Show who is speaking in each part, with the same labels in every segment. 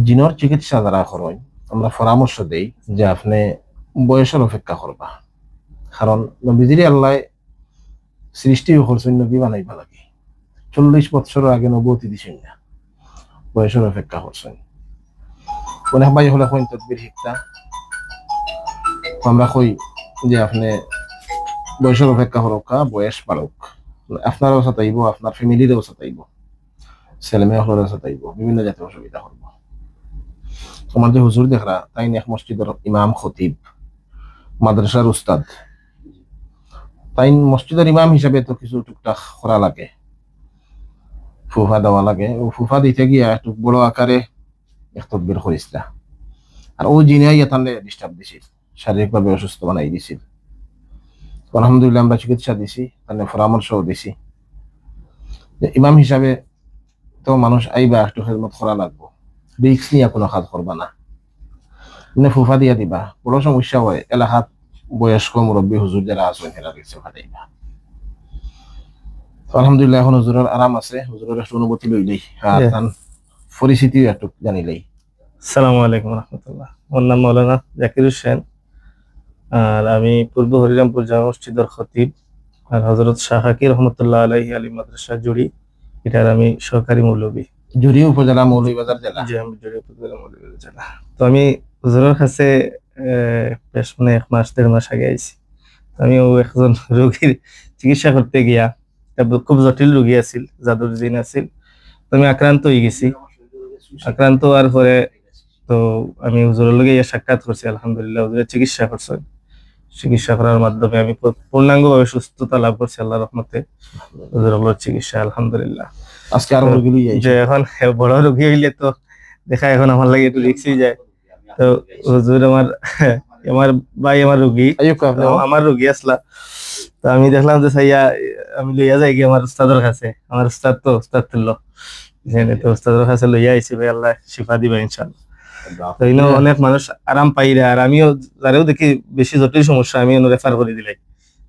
Speaker 1: জিনর চিকিৎসা যারা করেন আমরা পরামর্শ দেই যে আপনি বয়সের অপেক্ষা করবা, কারণ নবীজির আল্লাহ সৃষ্টি করছেন নবী বানাইবা লাগে 40 বছর আগে নবুয়তি দিছেন না, বয়সের অপেক্ষা করছেন। অনেক ভাই হলে কইন তদবির শিক্ষা আমরা কই যে আপনি বয়সের অপেক্ষা করুকা, বয়স বাড়ুক, আপনারও সাথেইব, আপনার ফ্যামিলিরও সাথেইব, ছেলে মেয়ে হলের সাথেইব, বিভিন্ন জাতীয় অসুবিধা করবো। তোমার যে হুজুর দেখরা তাই এক মসজিদের ইমাম খতিব মাদ্রাসার উস্তাদ, তাই মসজিদের ইমাম হিসাবে তো কিছু টুকটাক করা লাগে, ফুফা দেওয়া লাগে। ও ফুফা দিতে গিয়া একটু বড় আকারে এক তদবির করিসলা, আর ও জিনিয়াই এখানে ডিস্টার্ব দিছিল, শারীরিকভাবে অসুস্থ বানাই দিছিল। আলহামদুলিল্লাহ আমরা চিকিৎসা দিছি, তাহলে পরামর্শও দিছি। ইমাম হিসাবে তো মানুষ আইবা একটু খেদমত করা লাগবো, রিক্স নিয়ে কোনো কাজ করবা না, মানে ফুফা দিয়া দিবা। বড় সমস্যা হয় এলাকাত বয়স্ক মুরব্বী হুজুর যারা আছেন এরা রিক্সে ফাটাইবা। আলহামদুলিল্লাহ এখন হুজুরের আরাম আছে, হুজুরের একটু অনুভূতি লইলেই আর তার পরিস্থিতিও একটু জানিলেই।
Speaker 2: আসসালামু আলাইকুম রহমতুল্লাহ। আমার নাম মৌলানা জাকির হোসেন, আর আমি পূর্ব হরিরামপুর জামা মসজিদের খতিব আর হযরত শাহ হাকি রহমতুল্লাহ আলাইহি আলিম মাদ্রাসা জুড়ি, এটার আমি সহকারী মৌলবী।
Speaker 1: জুড়ি উপজেলা মৌলভীবাজার জেলা।
Speaker 2: জি, আমি জুড়ি উপজেলা মৌলভীবাজার জেলা। তো আমি হুজুরের কাছে বেশ 1 মাস 1.5 মাস আগে আইছি। আমি একজন রোগীর চিকিৎসা করতে গিয়া, খুব জটিল রোগী আছিল, জাদুর জিন আছিল। তো আমি আক্রান্ত হয়ে গেছি। আক্রান্ত হওয়ার পরে তো আমি হুজুরের লগে সাক্ষাৎ করছি, আলহামদুলিল্লাহ হুজুরের চিকিৎসা করছেন। চিকিৎসা করার মাধ্যমে আমি পূর্ণাঙ্গভাবে সুস্থতা লাভ করছি আল্লাহর রহমতে। হুজুরের চিকিৎসা আলহামদুলিল্লাহ।
Speaker 1: আজকে আরো রোগী লইয়া
Speaker 2: যে এখন বড় রোগী হইলে তো দেখা এখন আমার লাগে একটু রিস্ক হয়ে যায়। তো হুজুর আমার ভাই আমার রোগী, আমার রোগী আসলা। তো আমি দেখলাম যে সাইয়া আমি লইয়া যাই গিয়ে আমার উস্তাদের কাছে, আমার উস্তাদ তো উস্তাদ তুললো, তো উস্তাদের কাছে লইয়া আইছি, ভাই আল্লাহ শিফা দিবা ইনশাআল্লাহ। তো অনেক মানুষ আরাম পাইরা, আর আমিও যারেও দেখি বেশি জটিল সমস্যা আমি রেফার করে দিলাই,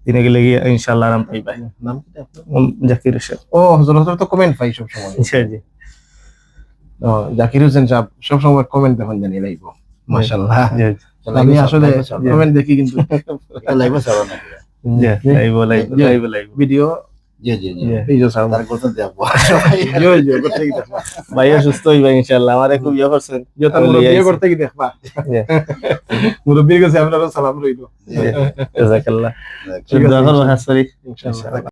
Speaker 2: দিনে গেলে গিয়ে ইনশাআল্লাহ আরাম পাইবা।
Speaker 1: নাম কি
Speaker 2: জাকির হোসেন।
Speaker 1: ও হুজুর তো কমেন্ট পাই সব সময়।
Speaker 2: জি।
Speaker 1: জাকির হোসেন সাহেব সব সময় কমেন্ট দেখুন জানি লাইব, মাশাআল্লাহ। আমি আসলে কমেন্ট দেখি কিন্তু লাইভ ছাড়া না, লাইভ ভিডিও। জি জি জি ভিডিও ছাড়া তার কথা দেব। জি জি করতে কি দেখবা
Speaker 2: ভাইয়া সুস্থ হইবা ইনশাআল্লাহ। আমারে খুব ইয়া করছেন,
Speaker 1: যত মুরব্বি করতে কি দেখবা, মুরব্বির কাছে আপনারা সালাম রইলো।
Speaker 2: জাযাকাল্লাহ। দোয়া করো হাসরি ইনশাআল্লাহ।